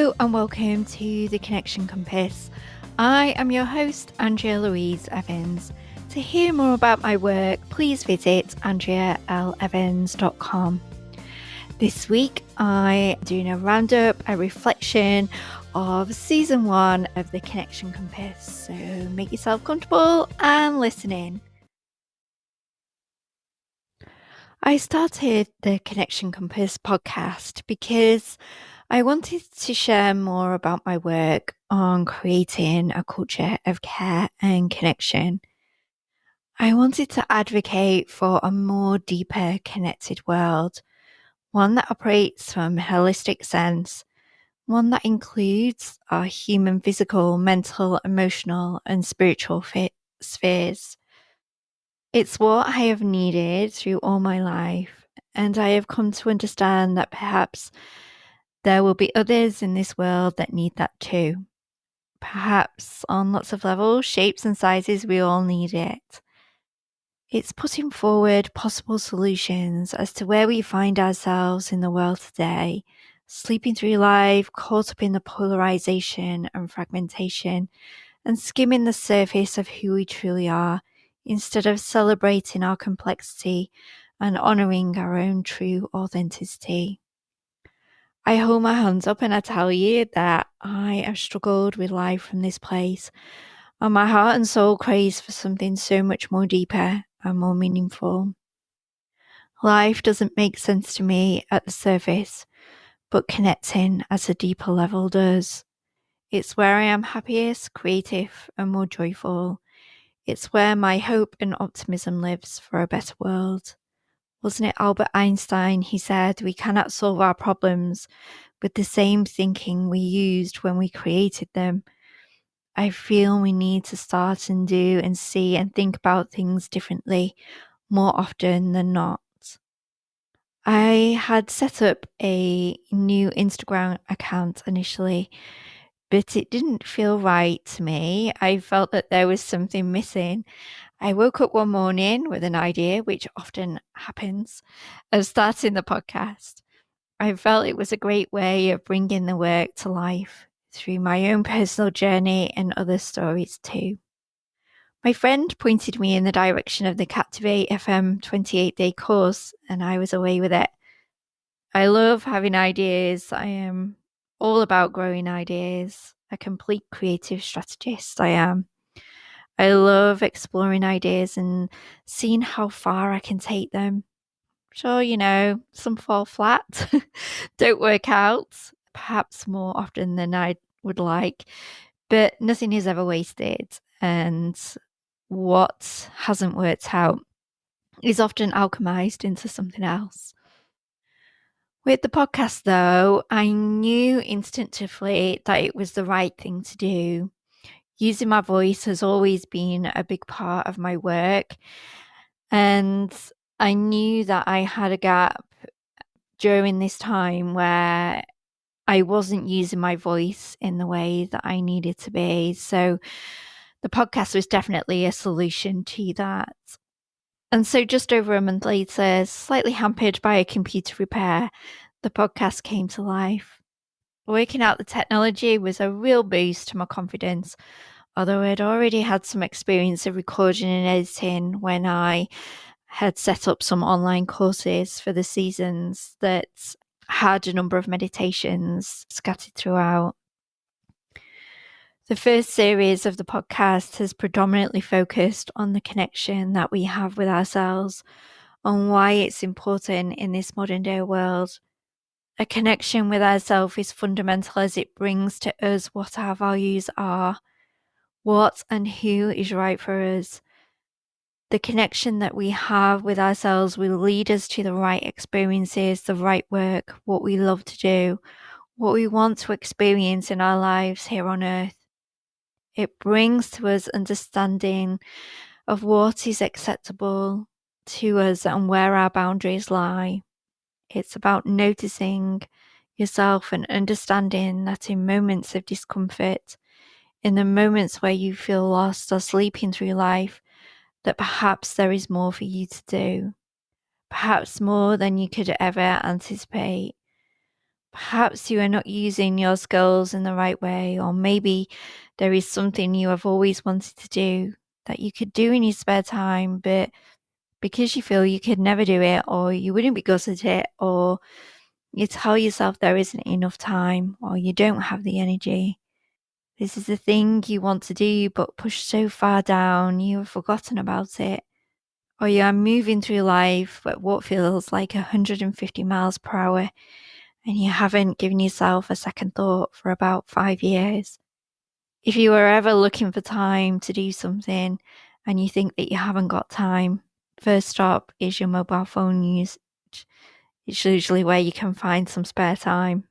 Hello and welcome to the Connection Compass. I am your host, Andrea Louise Evans. To hear more about my work, please visit andrealevans.com. This week, I'm doing a roundup, a reflection of season 1 of the Connection Compass. So make yourself comfortable and listen in. I started the Connection Compass podcast because I wanted to share more about my work on creating a culture of care and connection. I wanted to advocate for a more deeper connected world, one that operates from a holistic sense, one that includes our human physical, mental, emotional, and spiritual spheres. It's what I have needed through all my life, and I have come to understand that perhaps there will be others in this world that need that too. Perhaps on lots of levels, shapes, and sizes, we all need it. It's putting forward possible solutions as to where we find ourselves in the world today, sleeping through life, caught up in the polarization and fragmentation, and skimming the surface of who we truly are, instead of celebrating our complexity and honouring our own true authenticity. I hold my hands up and I tell you that I have struggled with life from this place, and my heart and soul craves for something so much more deeper and more meaningful. Life doesn't make sense to me at the surface, but connecting at a deeper level does. It's where I am happiest, creative, and more joyful. It's where my hope and optimism lives for a better world. Wasn't it Albert Einstein? He said, "We cannot solve our problems with the same thinking we used when we created them." I feel we need to start and do and see and think about things differently more often than not. I had set up a new Instagram account initially, but it didn't feel right to me. I felt that there was something missing. I woke up one morning with an idea, which often happens, of starting the podcast. I felt it was a great way of bringing the work to life through my own personal journey and other stories too. My friend pointed me in the direction of the Captivate FM 28-day course, and I was away with it. I love having ideas. I am all about growing ideas, a complete creative strategist I am. I love exploring ideas and seeing how far I can take them. Sure, some fall flat, don't work out, perhaps more often than I would like, but nothing is ever wasted. And what hasn't worked out is often alchemized into something else. With the podcast, though, I knew instinctively that it was the right thing to do. Using my voice has always been a big part of my work, and I knew that I had a gap during this time where I wasn't using my voice in the way that I needed to be. So the podcast was definitely a solution to that. And so just over a month later, slightly hampered by a computer repair, the podcast came to life. Working out the technology was a real boost to my confidence, although I'd already had some experience of recording and editing when I had set up some online courses for the seasons that had a number of meditations scattered throughout. The first series of the podcast has predominantly focused on the connection that we have with ourselves, on why it's important in this modern day world. A connection with ourselves is fundamental as it brings to us what our values are, what and who is right for us. The connection that we have with ourselves will lead us to the right experiences, the right work, what we love to do, what we want to experience in our lives here on earth. It brings to us understanding of what is acceptable to us and where our boundaries lie. It's about noticing yourself and understanding that in moments of discomfort, in the moments where you feel lost or sleeping through life, that perhaps there is more for you to do, perhaps more than you could ever anticipate. Perhaps you are not using your skills in the right way, or maybe there is something you have always wanted to do that you could do in your spare time, but because you feel you could never do it, or you wouldn't be good at it, or you tell yourself there isn't enough time, or you don't have the energy. This is the thing you want to do, but pushed so far down, you have forgotten about it. Or you are moving through life at what feels like 150 miles per hour, and you haven't given yourself a second thought for about 5 years. If you are ever looking for time to do something and you think that you haven't got time, first stop is your mobile phone usage. It's usually where you can find some spare time.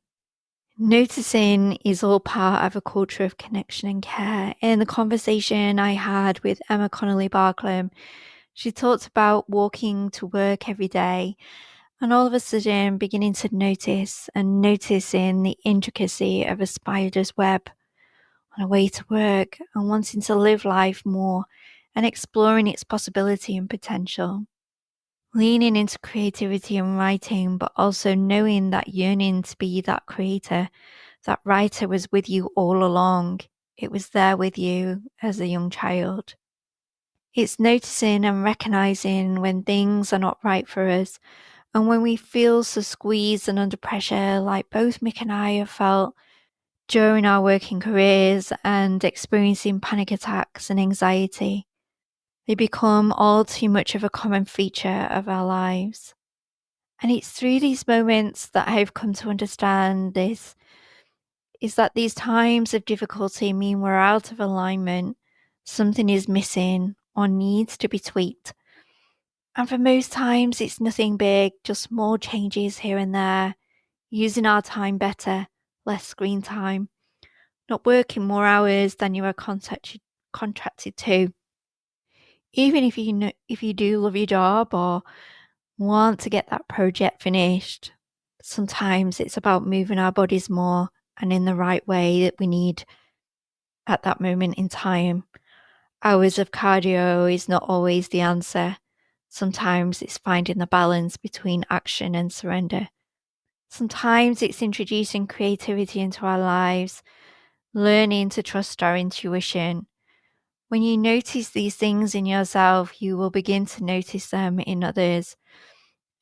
Noticing is all part of a culture of connection and care. In the conversation I had with Emma Connolly Barklam, she talked about walking to work every day and all of a sudden beginning to notice and noticing the intricacy of a spider's web on her way to work and wanting to live life more and exploring its possibility and potential. Leaning into creativity and writing, but also knowing that yearning to be that creator, that writer was with you all along. It was there with you as a young child. It's noticing and recognizing when things are not right for us, and when we feel so squeezed and under pressure, like both Mick and I have felt during our working careers and experiencing panic attacks and anxiety. They become all too much of a common feature of our lives. And it's through these moments that I've come to understand this, is that these times of difficulty mean we're out of alignment, something is missing or needs to be tweaked. And for most times, it's nothing big, just small changes here and there, using our time better, less screen time, not working more hours than you are contracted to. Even if you do love your job or want to get that project finished, sometimes it's about moving our bodies more and in the right way that we need at that moment in time. Hours of cardio is not always the answer. Sometimes it's finding the balance between action and surrender. Sometimes it's introducing creativity into our lives, learning to trust our intuition. When you notice these things in yourself, you will begin to notice them in others.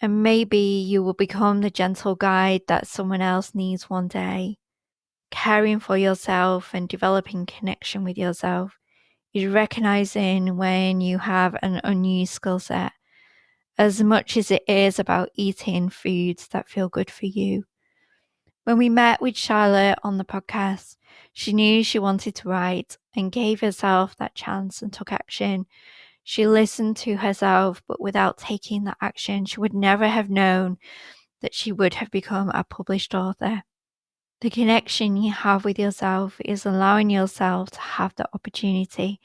And maybe you will become the gentle guide that someone else needs one day. Caring for yourself and developing connection with yourself is recognizing when you have an unused skill set, as much as it is about eating foods that feel good for you. When we met with Charlotte on the podcast, she knew she wanted to write and gave herself that chance and took action. She listened to herself, but without taking that action, she would never have known that she would have become a published author. The connection you have with yourself is allowing yourself to have the opportunity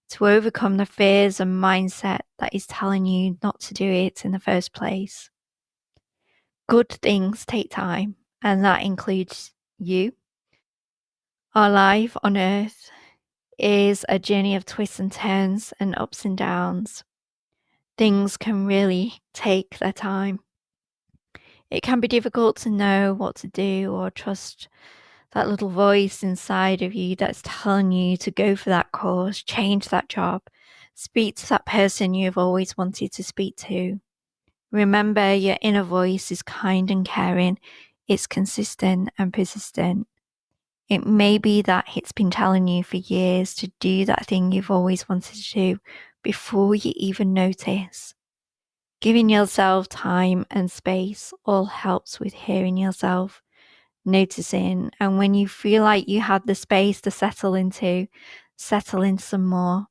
to overcome the fears and mindset that is telling you not to do it in the first place. Good things take time, and that includes you. Our life on earth is a journey of twists and turns and ups and downs. Things can really take their time. It can be difficult to know what to do or trust that little voice inside of you that's telling you to go for that course, change that job, speak to that person you've always wanted to speak to. Remember, your inner voice is kind and caring. It's consistent and persistent. It may be that it's been telling you for years to do that thing you've always wanted to do before you even notice. Giving yourself time and space all helps with hearing yourself, noticing, and when you feel like you have the space to settle in some more.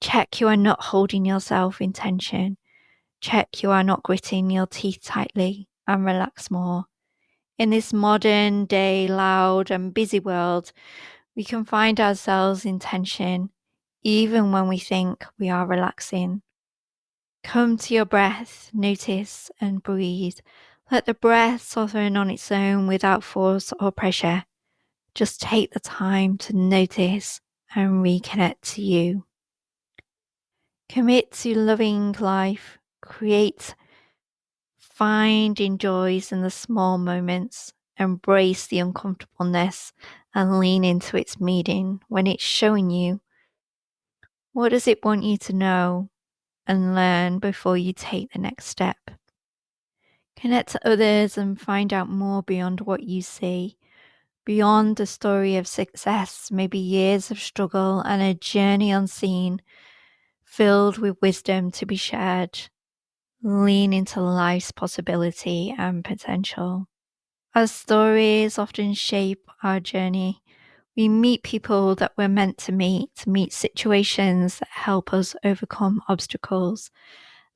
Check you are not holding yourself in tension. Check you are not gritting your teeth tightly, and relax more. In this modern day, loud and busy world, we can find ourselves in tension even when we think we are relaxing. Come to your breath, notice and breathe. Let the breath soften on its own without force or pressure. Just take the time to notice and reconnect to you. Commit to loving life. Finding joys in the small moments. embrace the uncomfortableness and lean into its meaning when it's showing you. What does it want you to know and learn before you take the next step? Connect to others and find out more beyond what you see. Beyond a story of success, maybe years of struggle and a journey unseen, filled with wisdom to be shared. Lean into life's possibility and potential. Our stories often shape our journey. We meet people that we're meant to meet situations that help us overcome obstacles,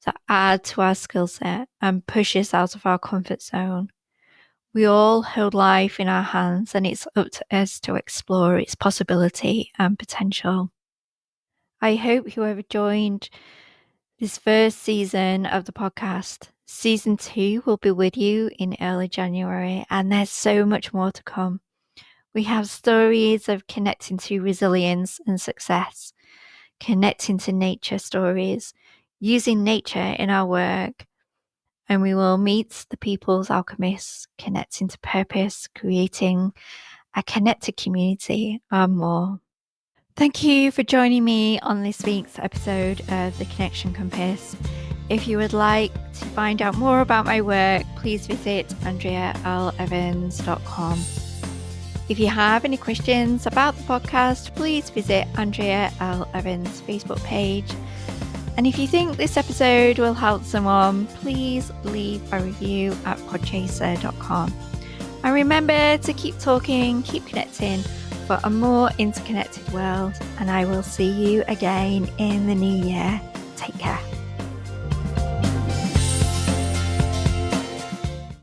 that add to our skill set and push us out of our comfort zone. We all hold life in our hands, and it's up to us to explore its possibility and potential. I hope you have joined this first season of the podcast. Season 2 will be with you in early January, and there's so much more to come. We have stories of connecting to resilience and success, connecting to nature stories, using nature in our work, and we will meet the people's alchemists, connecting to purpose, creating a connected community, and more. Thank you for joining me on this week's episode of The Connection Compass. If you would like to find out more about my work, please visit AndreaLEvans.com. If you have any questions about the podcast, please visit Andrea L. Evans' Facebook page. And if you think this episode will help someone, please leave a review at podchaser.com. And remember to keep talking, keep connecting for a more interconnected world. And I will see you again in the new year. Take care.